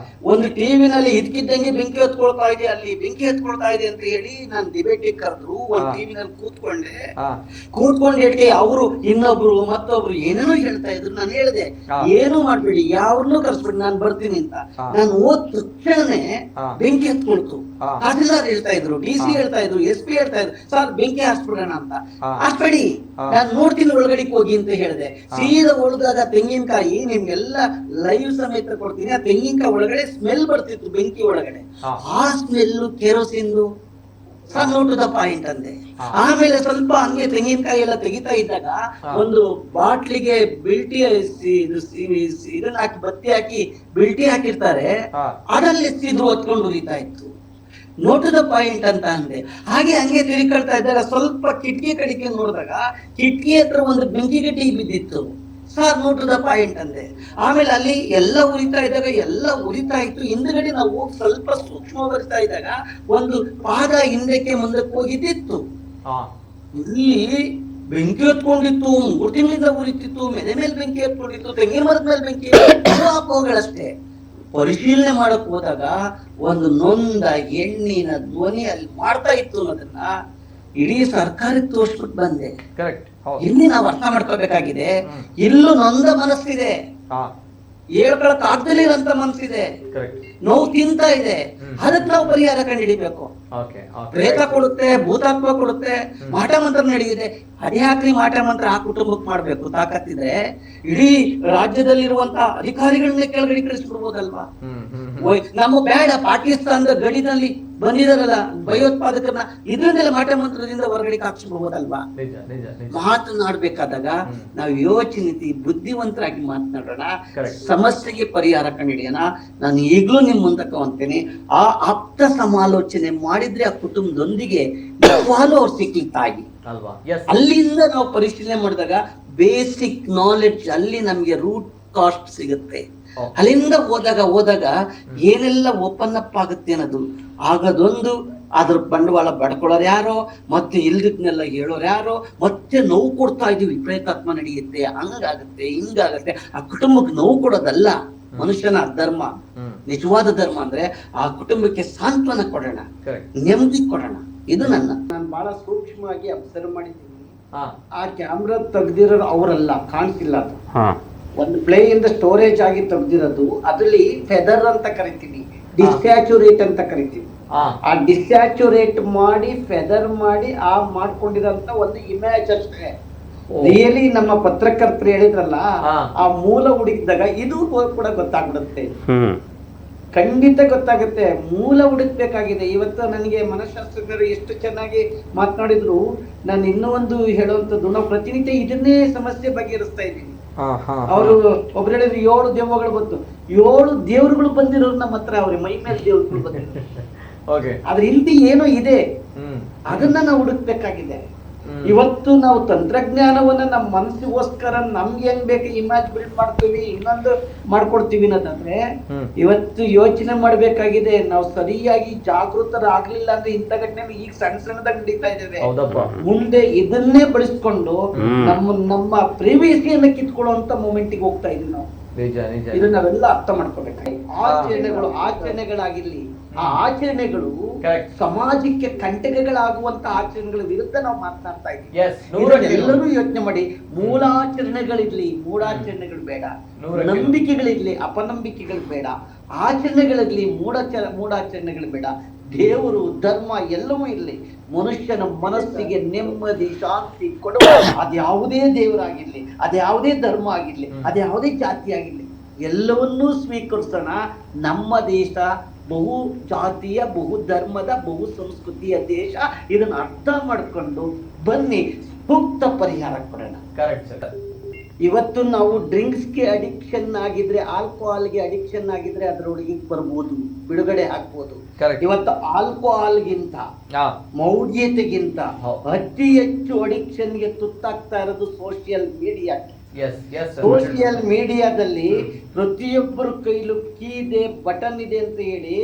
ಒಂದು ಟಿವಿನಲ್ಲಿ ಇದಕ್ಕಿದ್ದಂಗೆ ಬೆಂಕಿ ಹತ್ಕೊಳ್ತಾ ಇದೆ, ಅಲ್ಲಿ ಬೆಂಕಿ ಹತ್ಕೊಳ್ತಾ ಇದೆ ಅಂತ ಹೇಳಿ ನಾನು ಡಿಬೇಟಿಗೆ ಕರೆದ್ರು. ಒಂದು ಟಿವಿನಲ್ಲಿ ಕೂತ್ಕೊಂಡು ಹೇಳಿ ಅವರು ಇನ್ನೊಬ್ರು ಮತ್ತೊಬ್ರು ಏನೇನೋ ಹೇಳ್ತಾ ಇದ್ರು. ನಾನು ಹೇಳಿದೆ ಏನು ಮಾಡ್ಬೇಡಿ, ಯಾರನ್ನೂ ಕರ್ಸ್ಬಿಡಿ, ನಾನು ಬರ್ತೀನಿ ಅಂತ. ನಾನು ಹೋದ ತಕ್ಷಣನೇ ಬೆಂಕಿ ಹತ್ಕೊಳ್ತು. ತಹಸೀಲ್ದಾರ್ ಹೇಳ್ತಾ ಇದ್ರು, DC ಹೇಳ್ತಾ ಇದ್ರು, SP ಹೇಳ್ತಾ ಇದ್ರು, ಸರ್ ಬೆಂಕಿ ಹಾಸ್ಬಿಡೋಣ ಅಂತ. ಹಾಸ್ಬೇಡಿ, ನಾನು ನೋಡ್ತೀನಿ ಒಳಗಡೆಗೆ ಹೋಗಿ ಅಂತ ಹೇಳಿದೆ. ಸೀದಾ ಒಳಗಾದ ತೆಂಗಿನಕಾಯಿ ನಿಮ್ಗೆಲ್ಲ ಲೈವ್ ಸಮೇತ ಕೊಡ್ತೀನಿ. ಆ ತೆಂಗಿನಕಾಯಿ ಒಳಗಡೆ ಸ್ಮೆಲ್ ಬರ್ತಿತ್ತು, ಬೆಂಕಿ ಒಳಗಡೆ. ಆ ಸ್ಮೆಲ್ ಕೆರೋಸಿನ್ದು. ಸಣ್ಣ ದ ಪಾಯಿಂಟ್ ಅಂದೆ. ಆಮೇಲೆ ಸ್ವಲ್ಪ ಹಂಗೆ ತೆಂಗಿನಕಾಯಿ ಎಲ್ಲ ತೆಗಿತಾ ಇದ್ದಾಗ ಒಂದು ಬಾಟ್ಲಿಗೆ ಬಿಲ್ಟಿ ಇದನ್ನ ಹಾಕಿ ಬತ್ತಿ ಹಾಕಿ ಬಿಲ್ಟಿ ಹಾಕಿರ್ತಾರೆ, ಅದರಲ್ಲಿ ಎತ್ತಿದ್ರು ಹೊತ್ಕೊಂಡು ಉರಿತಾ ಇತ್ತು. ನೋಟು ದ ಪಾಯಿಂಟ್ ಅಂತ ಅಂದೆ. ಹಾಗೆ ಹಂಗೆ ತಿರುಗಿಕೊಳ್ತಾ ಇದ್ದಾಗ ಸ್ವಲ್ಪ ಕಿಟಕಿ ಕಡಿಕೆ ನೋಡಿದಾಗ ಕಿಟಕಿ ಹತ್ರ ಒಂದು ಬೆಂಕಿ ಗಟ್ಟಿ ಬಿದ್ದಿತ್ತು. ಸರ್ ನೋಟು ದ ಪಾಯಿಂಟ್ ಅಂದೆ. ಆಮೇಲೆ ಅಲ್ಲಿ ಎಲ್ಲ ಉರಿತಾ ಇದ್ದಾಗ ಎಲ್ಲ ಉರಿತಾ ಇತ್ತು. ಹಿಂದ್ಗಡೆ ನಾವು ಹೋಗಿ ಸ್ವಲ್ಪ ಸೂಕ್ಷ್ಮ ಬರ್ತಾ ಇದ್ದಾಗ ಒಂದು ಪಾದ ಹಿಂದಕ್ಕೆ ಮುಂದಕ್ಕೆ ಹೋಗಿದ್ದಿತ್ತು. ಇಲ್ಲಿ ಬೆಂಕಿ ಹೊತ್ಕೊಂಡಿತ್ತು, 3 ತಿಂಗಳಿಂದ ಉರಿತಿತ್ತು, ಮನೆ ಮೇಲೆ ಬೆಂಕಿ ಹೊತ್ಕೊಂಡಿತ್ತು, ತೆಂಗಿನ ಮರದ ಮೇಲೆ ಬೆಂಕಿ, ಅಪೋಗಳಷ್ಟೇ. ಪರಿಶೀಲನೆ ಮಾಡಕ್ ಹೋದಾಗ ಒಂದು ನೊಂದ ಹೆಣ್ಣಿನ ಧ್ವನಿ ಅಲ್ಲಿ ಮಾಡ್ತಾ ಇತ್ತು ಅನ್ನೋದನ್ನ ಇಡೀ ಸರ್ಕಾರಕ್ಕೆ ತೋರಿಸ್ಬಿಟ್ಟು ಬಂದೆ. ಇಲ್ಲಿ ನಾವು ಅರ್ಥ ಮಾಡ್ಕೋಬೇಕಾಗಿದೆ, ಇಲ್ಲೂ ನೊಂದ ಮನಸ್ಸಿದೆ, ಹೇಳ್ಕೊಳಕ್ ಆಗ್ದಲೇ ಇರೋಂತ ಮನಸ್ಸಿದೆ, ನೋವು ತಿಂತಾ ಇದೆ. ಅದಕ್ಕೆ ನಾವು ಪರಿಹಾರ ಕಂಡುಹಿಡಿಬೇಕು. ಪ್ರೇತ ಕೊಡುತ್ತೆ, ಭೂತಾತ್ಮ ಕೊಡುತ್ತೆ, ಮಾಟ ಮಂತ್ರ ನಡೆಯುತ್ತೆ. ಅದ್ಯಾಕ್ರಿ ಮಾಟ ಮಂತ್ರ ಆ ಕುಟುಂಬಕ್ಕೆ ಮಾಡ್ಬೇಕು? ತಾಕತ್ತಿದ್ರೆ ಇಡೀ ರಾಜ್ಯದಲ್ಲಿರುವಂತ ಅಧಿಕಾರಿಗಳನ್ನೇ ಕೆಳಗಡೆ ಕಳಿಸ್ಬಿಡ್ಬೋದಲ್ವಾ? ನಮ್ಮ ಬೇಡ, ಪಾಕಿಸ್ತಾನದ ಗಡಿನಲ್ಲಿ ಬಂದಿದಾರಲ್ಲ ಭಯೋತ್ಪಾದಕರನ್ನ, ಇದರಿಂದೆಲ್ಲ ಮಾಟ ಮಂತ್ರದಿಂದ ಹೊರಗಡೆ ಹಾಕ್ಸ್ಬಿಡ್ಬೋದಲ್ವಾ? ಮಾತನಾಡ್ಬೇಕಾದಾಗ ನಾವು ಯೋಚನೆ ಬುದ್ಧಿವಂತರಾಗಿ ಮಾತನಾಡೋಣ, ಸಮಸ್ಯೆಗೆ ಪರಿಹಾರ ಕಂಡುಹಿಡಿಯೋಣ. ನಾನು ಈಗಲೂ ನಿಮ್ ಮುಂದಕ್ಕೆ ಅಂತೇನೆ, ಆ ಆಪ್ತ ಸಮಾಲೋಚನೆ ಮಾಡಿದ್ರೆ ಆ ಕುಟುಂಬದೊಂದಿಗೆ ಅವ್ರು ಸಿಕ್ಲಿಕ್ಕಾಗಿ ಅಲ್ಲಿಂದ ನಾವು ಪರಿಶೀಲನೆ ಮಾಡಿದಾಗ ಬೇಸಿಕ್ ನಾಲೆಡ್ಜ್ ಅಲ್ಲಿ ನಮ್ಗೆ ರೂಟ್ ಕಾಸ್ಟ್ ಸಿಗುತ್ತೆ. ಅಲ್ಲಿಂದ ಹೋದಾಗ ಏನೆಲ್ಲ ಓಪನ್ ಅಪ್ ಆಗುತ್ತೆ ಅನ್ನೋದು ಆಗದೊಂದು, ಅದ್ರ ಬಂಡವಾಳ ಬಡ್ಕೊಳ್ಳೋರು ಯಾರೋ, ಮತ್ತೆ ಇಲ್ದಿದ್ನೆಲ್ಲ ಹೇಳೋರು ಯಾರೋ, ಮತ್ತೆ ನೋವು ಕೊಡ್ತಾ ಇದೀವಿ, ಪ್ರೇತಾತ್ಮ ನಡೆಯುತ್ತೆ, ಹಂಗಾಗತ್ತೆ ಹಿಂಗಾಗತ್ತೆ. ಆ ಕುಟುಂಬಕ್ಕೆ ನೋವು ಕೊಡೋದಲ್ಲ ಮನುಷ್ಯನ ಧರ್ಮ. ನಿಜವಾದ ಧರ್ಮ ಅಂದ್ರೆ ಆ ಕುಟುಂಬಕ್ಕೆ ಸಾಂತ್ವನ ಕೊಡೋಣ, ನೆಮ್ಮದಿ ಕೊಡೋಣ. ಇದು ನಾನು ಬಹಳ ಸೂಕ್ಷ್ಮವಾಗಿ ಅಬ್ಸರ್ವ್ ಮಾಡಿದ್ದೀನಿ. ಆ ಕ್ಯಾಮ್ರಾ ತೆಗ್ದಿರೋರು ಅವರಲ್ಲ, ಕಾಣಿಸಿಲ್ಲ. ಅದು ಒಂದು ಪ್ಲೇ ಇಂದ ಸ್ಟೋರೇಜ್ ಆಗಿ ತೆಗ್ದಿರೋದು. ಅದ್ರಲ್ಲಿ ಫೆದರ್ ಅಂತ ಕರಿತೀವಿ, ಡಿಸ್ಸ್ಯಾಚುರೇಟ್ ಅಂತ ಕರಿತೀವಿ. ಆ ಡಿಸ್ಸ್ಯಾಚುರೇಟ್ ಮಾಡಿ ಫೆದರ್ ಮಾಡಿ ಆ ಮಾಡ್ಕೊಂಡಿರೋಂತ ಒಂದು ಇಮೇಜ್ ಅಷ್ಟೇ. ರಿಯಲಿ ನಮ್ಮ ಪತ್ರಕರ್ತರು ಹೇಳಿದ್ರಲ್ಲ, ಆ ಮೂಲ ಹುಡುಕಿದಾಗ ಇದು ಕೂಡ ಗೊತ್ತಾಗ್ಬಿಡುತ್ತೆ, ಖಂಡಿತ ಗೊತ್ತಾಗುತ್ತೆ. ಮೂಲ ಹುಡುಕ್ಬೇಕಾಗಿದೆ. ಇವತ್ತು ನನಗೆ ಮನಃಶಾಸ್ತ್ರಜ್ಞರು ಎಷ್ಟು ಚೆನ್ನಾಗಿ ಮಾತನಾಡಿದ್ರು. ನಾನು ಇನ್ನೂ ಒಂದು ಹೇಳುವಂಥದ್ದು, ನಾವು ಪ್ರತಿನಿತ್ಯ ಇದನ್ನೇ ಸಮಸ್ಯೆ ಬಗೆಹರಿಸ್ತಾ ಇದ್ದೀವಿ. ಅವರು ಒಬ್ರು ಹೇಳಿದ್ರು 7 ದೆವ್ವಗಳು ಬಂತು. 7 ದೇವ್ರುಗಳು ಬಂದಿರೋರು ನಮ್ಮ ಹತ್ರ, ಅವ್ರಿಗೆ ಮೈ ಮೇಲೆ ದೇವ್ರುಗಳು ಬಂದಿರೋದು. ಅದ್ರ ಹಿಂದೆ ಏನೋ ಇದೆ, ಅದನ್ನ ನಾವು ಹುಡುಕ್ಬೇಕಾಗಿದೆ. ಇವತ್ತು ನಾವು ತಂತ್ರಜ್ಞಾನವನ್ನ ನಮ್ಮ ಮನಸ್ಸಿಗೋಸ್ಕರ ನಮ್ಗೆ ಹೆಂಗ್ ಬೇಕು ಇಮೇಜ್ ಬಿಲ್ಡ್ ಮಾಡ್ತೀವಿ, ಇನ್ನೊಂದು ಮಾಡ್ಕೊಡ್ತೀವಿ ಅನ್ನೋದಂದ್ರೆ ಇವತ್ತು ಯೋಚನೆ ಮಾಡ್ಬೇಕಾಗಿದೆ. ನಾವು ಸರಿಯಾಗಿ ಜಾಗೃತರಾಗ್ಲಿಲ್ಲ ಅಂದ್ರೆ ಇಂಥ ಘಟನೆ ಈಗ ಸಣ್ಣದಾಗ ನಡೀತಾ ಇದ್ದೇವೆ. ಮುಂದೆ ಇದನ್ನೇ ಬಳಸ್ಕೊಂಡು ನಮ್ಮ ಪ್ರಿವೇಸಿಯನ್ನ ಕಿತ್ಕೊಳ್ಳುವಂತ ಮೂಮೆಂಟ್ಗೆ ಹೋಗ್ತಾ ಇದೀವಿ ನಾವು. ಇದನ್ನ ನಾವೆಲ್ಲ ಅರ್ಥ ಮಾಡ್ಕೋಬೇಕಾಗಿ ಆಚರಣೆಗಳಾಗಿರ್ಲಿ, ಆ ಆಚರಣೆಗಳು ಸಮಾಜಕ್ಕೆ ಕಂಟಕಗಳಾಗುವಂತ ಆಚರಣೆಗಳ ವಿರುದ್ಧ ನಾವು ಮಾತನಾಡ್ತಾ ಇದ್ದೀವಿ. ಎಲ್ಲರೂ ಯೋಚನೆ ಮಾಡಿ, ಮೂಲಾಚರಣೆಗಳಿರ್ಲಿ, ಮೂಢಾಚರಣೆಗಳು ಬೇಡ, ನಂಬಿಕೆಗಳಿರ್ಲಿ, ಅಪನಂಬಿಕೆಗಳು ಬೇಡ, ಆಚರಣೆಗಳಿರ್ಲಿ, ಮೂಢಾಚರಣೆಗಳು ಬೇಡ. ದೇವರು ಧರ್ಮ ಎಲ್ಲವೂ ಇರಲಿ, ಮನುಷ್ಯನ ಮನಸ್ಸಿಗೆ ನೆಮ್ಮದಿ ಶಾಂತಿ ಕೊಡುವ ಅದ್ಯಾವುದೇ ದೇವರಾಗಿರ್ಲಿ, ಅದ್ಯಾವುದೇ ಧರ್ಮ ಆಗಿರ್ಲಿ, ಅದ್ಯಾವುದೇ ಜಾತಿ ಆಗಿರ್ಲಿ, ಎಲ್ಲವನ್ನೂ ಸ್ವೀಕರಿಸೋಣ. ನಮ್ಮ ದೇಶ ಬಹು ಜಾತಿಯ, ಬಹು ಧರ್ಮದ, ಬಹು ಸಂಸ್ಕೃತಿಯ ದೇಶ. ಇದನ್ನ ಅರ್ಥ ಮಾಡ್ಕೊಂಡು ಬನ್ನಿ, ಸೂಕ್ತ ಪರಿಹಾರ ಕೊಡೋಣ. ಇವತ್ತು ನಾವು ಡ್ರಿಂಕ್ಸ್ಗೆ ಅಡಿಕ್ಷನ್ ಆಗಿದ್ರೆ, ಆಲ್ಕೋಹಾಲ್ಗೆ ಅಡಿಕ್ಷನ್ ಆಗಿದ್ರೆ ಅದರೊಳಗೆ ಬರ್ಬೋದು. ಬಿಡುಗಡೆ ಆಗ್ಬೋದು. Correct. ಇವತ್ತು ಆಲ್ಕೋಹಾಲ್ಗಿಂತ ಮೌಢ್ಯತೆಗಿಂತ ಅತಿ ಹೆಚ್ಚು ಅಡಿಕ್ಷನ್ಗೆ ತುತ್ತಾಗ್ತಾ ಇರೋದು ಸೋಷಿಯಲ್ ಮೀಡಿಯಾ. ಸೋಷಿಯಲ್ ಮೀಡಿಯಾದಲ್ಲಿ ಪ್ರತಿಯೊಬ್ಬರ ಕೈಲೂ ಕೀ ಇದೆ, ಬಟನ್ ಇದೆ ಅಂತ ಹೇಳಿ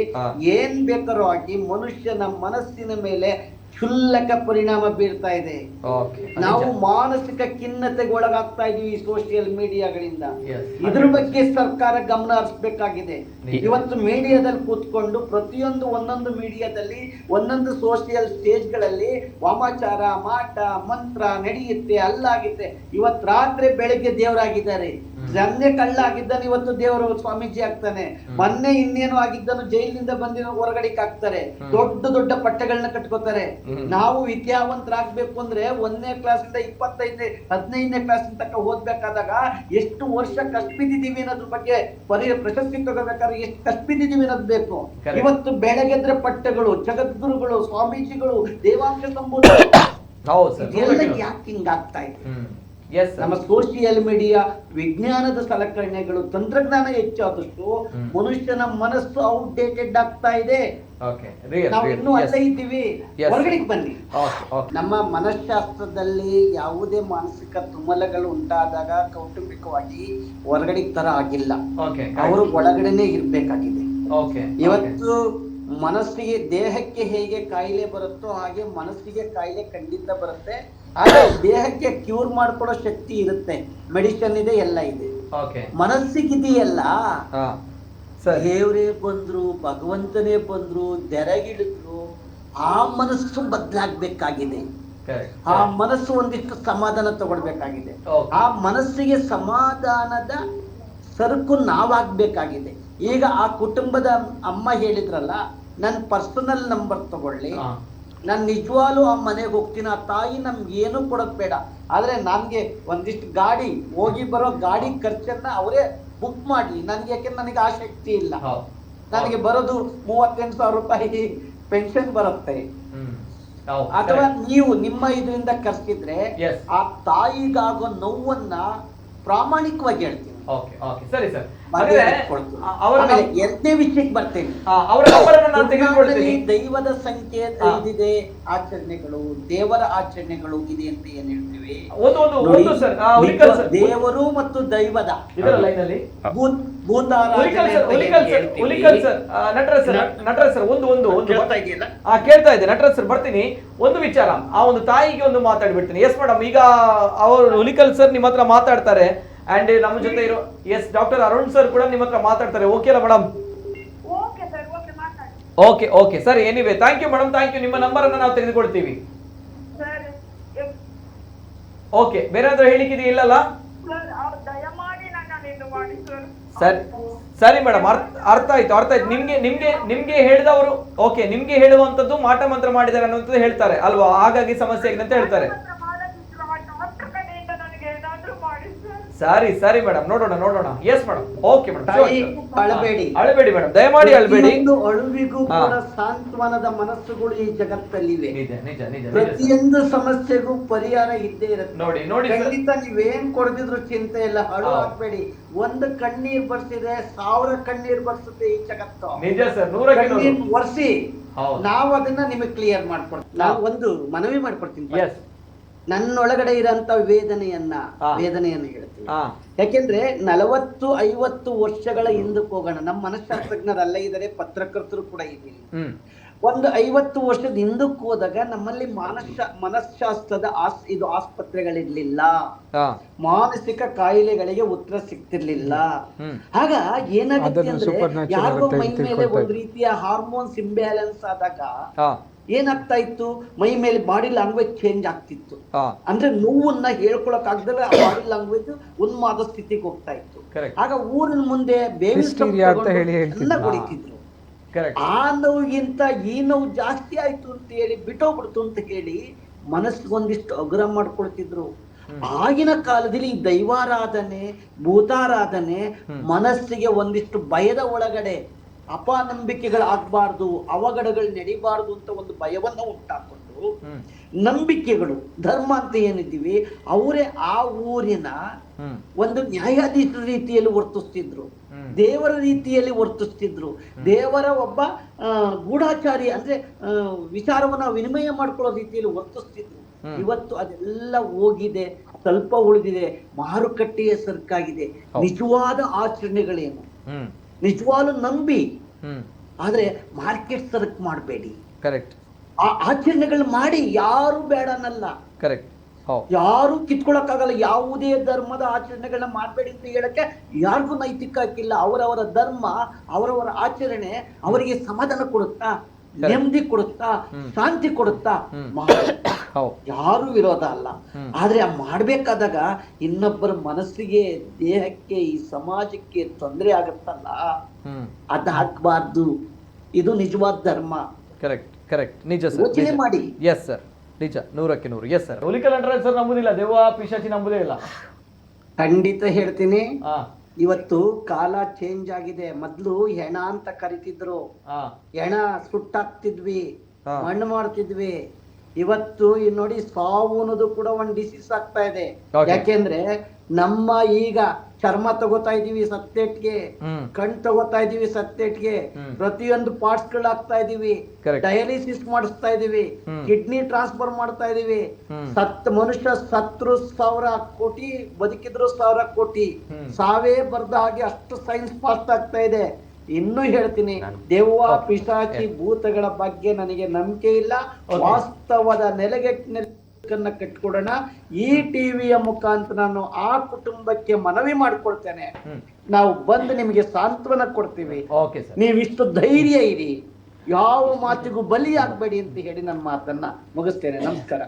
ಏನ್ ಬೇಕಾದ್ರೂ ಆಗಿ ಮನುಷ್ಯನ ಮನಸ್ಸಿನ ಮೇಲೆ ಕ್ಷುಲ್ಲಕ ಪರಿಣಾಮ ಬೀರ್ತಾ ಇದೆ. ನಾವು ಮಾನಸಿಕ ಖಿನ್ನತೆಗೆ ಒಳಗಾಗ್ತಾ ಇದೀವಿ ಈ ಸೋಷಿಯಲ್ ಮೀಡಿಯಾಗಳಿಂದ. ಇದ್ರ ಬಗ್ಗೆ ಸರ್ಕಾರ ಗಮನ ಹರಿಸಬೇಕಾಗಿದೆ. ಇವತ್ತು ಮೀಡಿಯಾದಲ್ಲಿ ಕೂತ್ಕೊಂಡು ಪ್ರತಿಯೊಂದು ಒಂದೊಂದು ಮೀಡಿಯಾದಲ್ಲಿ ಒಂದೊಂದು ಸೋಷಿಯಲ್ ಸ್ಟೇಜ್ಗಳಲ್ಲಿ ವಾಮಾಚಾರ, ಮಾಟ, ಮಂತ್ರ ನಡೆಯುತ್ತೆ, ಅಲ್ಲಾಗುತ್ತೆ. ಇವತ್ತು ರಾತ್ರಿ ಬೆಳಿಗ್ಗೆ ದೇವರಾಗಿದ್ದಾರೆ, ಜನ್ನೆ ಕಳ್ಳ ಆಗಿದ್ದಾನೆ, ಇವತ್ತು ದೇವರು ಸ್ವಾಮೀಜಿ ಆಗ್ತಾನೆ. ಮೊನ್ನೆ ಇನ್ನೇನು ಆಗಿದ್ದನು ಜೈಲಿನಿಂದ ಬಂದಿರೋ ಹೊರಗಡೆಗೆ ಹಾಕ್ತಾರೆ, ದೊಡ್ಡ ದೊಡ್ಡ ಪಟ್ಟೆಗಳನ್ನ ಕಟ್ಕೋತಾರೆ. ನಾವು ವಿದ್ಯಾವಂತರಾಗ್ಬೇಕು ಅಂದ್ರೆ 1ನೇ ಕ್ಲಾಸಿಂದ 15ನೇ ಕ್ಲಾಸ್ ತನಕ ಓದ್ಬೇಕಾದಾಗ ಎಷ್ಟು ವರ್ಷ ಕಷ್ಟ ಬಿದ್ದಿದ್ದೀವಿ ಅನ್ನೋದ್ರ ಬಗ್ಗೆ ಪ್ರಶಸ್ತಿ ತಗೋಬೇಕಾದ್ರೆ ಎಷ್ಟು ಕಷ್ಟ ಬಿದ್ದಿದ್ದೀವಿ ಅನ್ನೋದು ಬೇಕು. ಇವತ್ತು ಬೆಳಗ್ಗೆದ್ರೆ ಪಟ್ಟೆಗಳು, ಜಗದ್ಗುರುಗಳು, ಸ್ವಾಮೀಜಿಗಳು, ದೇವಾಂಶ ಸಂಬೂಢರು ಎಲ್ಲ ಯಾಕೆ ಹಿಂಗಾಗ್ತಾ ಇದೆ? ನಮ್ಮ ಸೋಷಿಯಲ್ ಮೀಡಿಯಾ ವಿಜ್ಞಾನದ ಸಲಕರಣೆಗಳು, ತಂತ್ರಜ್ಞಾನ ಹೆಚ್ಚಾದಷ್ಟು ಮನುಷ್ಯನ ಮನಸ್ಸು ಔಟ್ಡೇಟೆಡ್ ಆಗ್ತಾ ಇದೆ. ನಾವು ಇನ್ನೂ ಅಲ್ಲೇ ಇದ್ದೀವಿ. ಹೊರಗಡೆ ಬನ್ನಿ. ನಮ್ಮ ಮನಃಶಾಸ್ತ್ರದಲ್ಲಿ ಯಾವುದೇ ಮಾನಸಿಕ ತುಮಲಗಳು ಉಂಟಾದಾಗ ಕೌಟುಂಬಿಕವಾಗಿ ಹೊರಗಡೆ ತರ ಆಗಿಲ್ಲ, ಅವರು ಒಳಗಡೆನೆ ಇರ್ಬೇಕಾಗಿದೆ. ಇವತ್ತು ಮನಸ್ಸಿಗೆ, ದೇಹಕ್ಕೆ ಹೇಗೆ ಕಾಯಿಲೆ ಬರುತ್ತೋ ಹಾಗೆ ಮನಸ್ಸಿಗೆ ಕಾಯಿಲೆ ಖಂಡಿತ ಬರುತ್ತೆ. ಆದ್ರೆ ದೇಹಕ್ಕೆ ಕ್ಯೂರ್ ಮಾಡ್ಕೊಡೋ ಶಕ್ತಿ ಇರುತ್ತೆ, ಮೆಡಿಸಿನ್ ಇದೆ, ಎಲ್ಲ ಇದೆ. ಮನಸ್ಸಿಗಿದೆಯಲ್ಲ, ದೇವರೇ ಬಂದ್ರು, ಭಗವಂತನೇ ಬಂದ್ರು, ದೆರಗಿಳಿದ್ರು, ಆ ಮನಸ್ಸು ಬದಲಾಗಬೇಕಾಗಿದೆ. ಆ ಮನಸ್ಸು ಒಂದಿಷ್ಟು ಸಮಾಧಾನ ತಗೊಳ್ಬೇಕಾಗಿದೆ. ಆ ಮನಸ್ಸಿಗೆ ಸಮಾಧಾನದ ಸರಕು ನಾವಾಗ್ಬೇಕಾಗಿದೆ. ಈಗ ಆ ಕುಟುಂಬದ ಅಮ್ಮ ಹೇಳಿದ್ರಲ್ಲ, ನನ್ನ ಪರ್ಸನಲ್ ನಂಬರ್ ತಗೊಳ್ಳಿ, ನಾನು ನಿಜವಾಗ್ಲೂ ಆ ಮನೆಗೆ ಹೋಗ್ತೀನಿ, ಆ ತಾಯಿ ನಮ್ಗೆ ಏನು ಕೊಡೋದು ಬೇಡ, ಆದ್ರೆ ನನ್ಗೆ ಒಂದಿಷ್ಟು ಗಾಡಿ ಹೋಗಿ ಬರೋ ಗಾಡಿ ಖರ್ಚನ್ನ ಅವರೇ ಬುಕ್ ಮಾಡ್ಲಿ ನನ್ಗೆ, ಯಾಕೆಂದ್ರೆ ನನಗೆ ಆ ಶಕ್ತಿ ಇಲ್ಲ. ನನಗೆ ಬರೋದು 38,000 ರೂಪಾಯಿ ಪೆನ್ಷನ್ ಬರುತ್ತೆ. ಅಥವಾ ನೀವು ನಿಮ್ಮ ಇದರಿಂದ ಖರ್ಚಿದ್ರೆ ಆ ತಾಯಿಗಾಗೋ ನೋವನ್ನ ಪ್ರಾಮಾಣಿಕವಾಗಿ ಹೇಳ್ತೀನಿ. ಸರಿ ಸರ್, ಎರಡನೇ ವಿಷಯಕ್ಕೆ ಬರ್ತೇನೆ. ದೈವದ ಸಂಕೇತ ಇದಿದೆ, ಆಚರಣೆಗಳು, ದೇವರ ಆಚರಣೆಗಳು ಇದೆ ಅಂತ ಏನ್ ಹೇಳ್ತೀವಿ. ದೇವರು ಮತ್ತು ದೈವದ ಕೇಳ್ತಾ ಇದೆ ನಟರಾಜ್ ಸರ್, ಬರ್ತೀನಿ. ಒಂದು ವಿಚಾರ, ಆ ಒಂದು ತಾಯಿಗೆ ಒಂದು ಮಾತಾಡ್ಬಿಡ್ತೀನಿ. ಎಸ್ ಮೇಡಮ್, ಈಗ ಅವರು ಹುಲಿಕಲ್ ಸರ್ ನಿಮ್ಮ ಹತ್ರ ಮಾತಾಡ್ತಾರೆ, ಅಂಡ್ ನಮ್ಮ ಜೊತೆ ಇರೋ ಡಾಕ್ಟರ್ ಅರುಣ್ ಸರ್ ಕೂಡ ನಿಮ್ಮ ಹತ್ರ ಮಾತಾಡ್ತಾರೆ. ಓಕೆ ಅಲ್ಲ madam? Okay sir, anyway thank you madam, thank you. ನಿಮ್ಮ ನಂಬರ್ ಅನ್ನ ನಾವು ತೆಗೆದುಕೊಳ್ತೀವಿ. ಓಕೆ, ಬೇರೆ ಏನಾದ್ರೂ ಹೇಳಿಕ್ಕಿದೆಯಾ? ಇಲ್ಲಲ್ಲ? ಸರಿ ಮೇಡಮ್, ಅರ್ಥ ಆಯ್ತು. ನಿಮ್ಗೆ ಹೇಳಿದವರು ಓಕೆ, ನಿಮ್ಗೆ ಹೇಳುವಂತದ್ದು ಮಾಟ ಮಂತ್ರ ಮಾಡಿದ್ದಾರೆ ಅನ್ನುವಂಥದ್ದು ಹೇಳ್ತಾರೆ ಅಲ್ವಾ, ಹಾಗಾಗಿ ಸಮಸ್ಯೆ ಆಗಿದೆ ಅಂತ ಹೇಳ್ತಾರೆ. ಸರಿ ಮೇಡಮ್, ನೋಡೋಣ. Yes madam, okay madam. ಅಳಬೇಡಿ ಮೇಡಮ್, ದಯಮಾಡಿ ಅಳಬೇಡಿ. ಅಳುವಿಗೂ ಕೂಡ ಸಾಂತ್ವನದ ಮನಸ್ಸುಗಳು ಈ ಜಗತ್ತಲ್ಲಿವೆ. ಪ್ರತಿಯೊಂದು ಸಮಸ್ಯೆಗೂ ಪರಿಹಾರ ಇದ್ದೇ ಇರುತ್ತೆ. ನೋಡಿ ಖಂಡಿತ ನೀವೇನ್ ಕೊಡದಿದ್ರು ಚಿಂತೆ ಇಲ್ಲ, ಅಳು ಹಾಕ್ಬೇಡಿ. ಒಂದು ಕಣ್ಣೀರ್ ಬರ್ಸಿದೆ 1000 ಕಣ್ಣೀರ್ ಬರ್ಸುತ್ತೆ ಈ ಜಗತ್ತು. ನಿಜ ಸರ್, 100 ಕಣ್ಣೀರ್ ಬರ್ಸಿ ನಾವು ಅದನ್ನ ನಿಮಗೆ ಕ್ಲಿಯರ್ ಮಾಡ್ಕೊಡ್ತೀವಿ. ನಾವು ಒಂದು ಮನವಿ ಮಾಡ್ಕೊಡ್ತೀನಿ, ನನ್ನೊಳಗಡೆ ಇರೋಂತ ವೇದನೆಯನ್ನ ಹೇಳ್ತೀವಿ. ಯಾಕೆಂದ್ರೆ 40-50 ವರ್ಷಗಳ ಹಿಂದಕ್ಕೆ ಹೋಗೋಣ. ನಮ್ಮ ಮನಃಶಾಸ್ತ್ರಜ್ಞರಲ್ಲ ಇದ್ದಾರೆ, ಪತ್ರಕರ್ತರು ಕೂಡ ಇದ್ದೀವಿ. ಒಂದು 50 ವರ್ಷದ ಹಿಂದಕ್ಕೆ ಹೋದಾಗ ನಮ್ಮಲ್ಲಿ ಮನಃಶಾಸ್ತ್ರದ ಆಸ್ಪತ್ರೆಗಳಿರ್ಲಿಲ್ಲ, ಮಾನಸಿಕ ಕಾಯಿಲೆಗಳಿಗೆ ಉತ್ತರ ಸಿಗ್ತಿರ್ಲಿಲ್ಲ. ಆಗ ಏನಾಗುತ್ತೆ ಅಂದ್ರೆ, ಯಾರಿಗೋ ಮೈ ಮೇಲೆ ಒಂದ್ ರೀತಿಯ ಹಾರ್ಮೋನ್ಸ್ ಇಂಬ್ಯಾಲೆನ್ಸ್ ಆದಾಗ ಏನಾಗ್ತಾ ಇತ್ತು, ಮೈ ಮೇಲೆ ಬಾಡಿ ಲ್ಯಾಂಗ್ವೇಜ್ ಚೇಂಜ್ ಆಗ್ತಿತ್ತು. ಅಂದ್ರೆ ನೋವನ್ನ ಹೇಳ್ಕೊಳಕ್ ಆಗದಲ್ಲ ಬಾಡಿ ಲ್ಯಾಂಗ್ವೇಜ್ ಉನ್ಮಾದ ಸ್ಥಿತಿಗೆ ಹೋಗ್ತಾ ಇತ್ತು. ಆಗ ಊರಿನ ಮುಂದೆ ಬೇವಿನ ಹೊಡಿತಿದ್ರು. ಆ ನೋವಿಗಿಂತ ಈ ನೋವು ಜಾಸ್ತಿ ಆಯ್ತು ಅಂತ ಹೇಳಿ ಬಿಟ್ಟೋಗ್ಬಿಡ್ತು ಅಂತ ಹೇಳಿ ಮನಸ್ಸಿಗೊಂದಿಷ್ಟು ಅಗ್ರ ಮಾಡ್ಕೊಳ್ತಿದ್ರು. ಆಗಿನ ಕಾಲದಲ್ಲಿ ದೈವಾರಾಧನೆ, ಭೂತಾರಾಧನೆ ಮನಸ್ಸಿಗೆ ಒಂದಿಷ್ಟು ಭಯದ ಒಳಗಡೆ ಅಪನಂಬಿಕೆಗಳಾಗಬಾರ್ದು, ಅವಘಡಗಳು ನಡಿಬಾರ್ದು ಅಂತ ಒಂದು ಭಯವನ್ನ ಉಂಟಾಕೊಂಡು ನಂಬಿಕೆಗಳು ಧರ್ಮ ಅಂತ ಏನಿದ್ದೀವಿ ಅವರೇ ಆ ಊರಿನ ಒಂದು ನ್ಯಾಯಾಧೀಶರ ರೀತಿಯಲ್ಲಿ ವರ್ತಿಸ್ತಿದ್ರು, ದೇವರ ರೀತಿಯಲ್ಲಿ ವರ್ತಿಸ್ತಿದ್ರು, ದೇವರ ಒಬ್ಬ ಗೂಢಾಚಾರಿ ಅಂದ್ರೆ ವಿಚಾರವನ್ನ ವಿನಿಮಯ ಮಾಡ್ಕೊಳ್ಳೋ ರೀತಿಯಲ್ಲಿ ವರ್ತಿಸ್ತಿದ್ರು. ಇವತ್ತು ಅದೆಲ್ಲ ಹೋಗಿದೆ, ಸ್ವಲ್ಪ ಉಳಿದಿದೆ, ಮಾರುಕಟ್ಟೆಯ ಸರ್ಕಾಗಿದೆ. ನಿಜವಾದ ಆಚರಣೆಗಳೇನು, ನಿಜವಾಗ್ಲೂ ನಂಬಿ, ಆದ್ರೆ ಮಾರ್ಕೆಟ್ ಸರ್ಕ್ ಮಾಡಬೇಡಿ. ಕರೆಕ್ಟ್. ಆ ಆಚರಣೆಗಳು ಮಾಡಿ, ಯಾರು ಬೇಡ ಅನ್ನಲ್ಲ, ಕರೆಕ್ಟ್, ಯಾರು ಕಿತ್ಕೊಳಕ್ಕಾಗಲ್ಲ. ಯಾವುದೇ ಧರ್ಮದ ಆಚರಣೆಗಳನ್ನ ಮಾಡಬೇಡಿ ಅಂತ ಹೇಳಕ್ಕೆ ಯಾರಿಗೂ ನೈತಿಕ ಹಾಕಿಲ್ಲ. ಅವರವರ ಧರ್ಮ, ಅವರವರ ಆಚರಣೆ ಅವರಿಗೆ ಸಮಾಧಾನ ಕೊಡುತ್ತಾ, ನೆಮ್ಮದಿ ಕೊಡುತ್ತಾ, ಶಾಂತಿ ಕೊಡುತ್ತಾ, ಯಾರು ವಿರೋಧ ಅಲ್ಲ. ಆದ್ರೆ ಆ ಮಾಡ್ಬೇಕಾದಾಗ ಇನ್ನೊಬ್ಬರ ಮನಸ್ಸಿಗೆ, ದೇಹಕ್ಕೆ, ಈ ಸಮಾಜಕ್ಕೆ ತೊಂದರೆ ಆಗತ್ತಲ್ಲ, ಅದಾಗಬಾರ್ದು. ಇದು ನಿಜವಾದ ಧರ್ಮ. ಕರೆಕ್ಟ್, ಕರೆಕ್ಟ್, ನಿಜ ಸರ್, ಯೋಚನೆ ಮಾಡಿ. ಎಸ್ ಸರ್, ನಿಜ, 100ಕ್ಕೆ 100. Yes sir. Hulikal Nataraj sir ನಂಬುದಿಲ್ಲ, ದೆವ್ವ ಪಿಶಾಚಿ ನಂಬುದೇ ಇಲ್ಲ. ಖಂಡಿತ ಹೇಳ್ತೀನಿ. ಇವತ್ತು ಕಾಲ ಚೇಂಜ್ ಆಗಿದೆ. ಮೊದ್ಲು ಹೆಣ ಅಂತ ಕರಿತಿದ್ರು, ಹೆಣ ಸುಟ್ಟಾಕ್ತಿದ್ವಿ, ಮಣ್ಣು ಮಾಡ್ತಿದ್ವಿ. ಇವತ್ತು ನೋಡಿ, ಸಾವು ಅನ್ನೋದು ಕೂಡ ಒಂದು ಡಿಸೀಸ್ ಆಗ್ತಾ ಇದೆ. ಯಾಕೆಂದ್ರೆ ನಮ್ಮ ಈಗ ಚರ್ಮ ತಗೋತಾ ಇದೀವಿ ಸತ್ತೆಟ್ಗೆ, ಕಣ್ ತಗೋತಾ ಇದೀವಿ ಸತ್ತೆಟ್ಗೆ, ಪ್ರತಿಯೊಂದು ಪಾರ್ಟ್ಸ್ ಗಳು ಹಾಕ್ತಾ ಇದೀವಿ, ಡಯಾಲಿಸಿಸ್ ಮಾಡಿಸ್ತಾ ಇದೀವಿ, ಕಿಡ್ನಿ ಟ್ರಾನ್ಸ್ಫರ್ ಮಾಡ್ತಾ ಇದೀವಿ. ಮನುಷ್ಯ ಸತ್ರು 1000 ಕೋಟಿ, ಬದುಕಿದ್ರು 1000 ಕೋಟಿ, ಸಾವೇ ಬರ್ದ ಹಾಗೆ ಅಷ್ಟು ಸೈನ್ಸ್ ಫಾಸ್ಟ್ ಆಗ್ತಾ ಇದೆ. ಇನ್ನೂ ಹೇಳ್ತೀನಿ, ದೆವ್ವ ಪಿಶಾಚಿ ಭೂತಗಳ ಬಗ್ಗೆ ನನಗೆ ನಂಬಿಕೆ ಇಲ್ಲ. ವಾಸ್ತವದ ನೆಲೆಗಟ್ಟನ್ನ ಕಟ್ಕೊಡೋಣ. ಈ ಟಿವಿಯ ಮುಖಾಂತರ ನಾನು ಆ ಕುಟುಂಬಕ್ಕೆ ಮನವಿ ಮಾಡ್ಕೊಳ್ತೇನೆ, ನಾವು ಬಂದು ನಿಮಗೆ ಸಾಂತ್ವನ ಕೊಡ್ತೀವಿ. ನೀವಿಷ್ಟು ಧೈರ್ಯ ಇರಿ, ಯಾವ ಮಾತಿಗೂ ಬಲಿಯಾಗಬೇಡಿ ಅಂತ ಹೇಳಿ ನನ್ನ ಮಾತನ್ನ ಮುಗಿಸ್ತೇನೆ. ನಮಸ್ಕಾರ.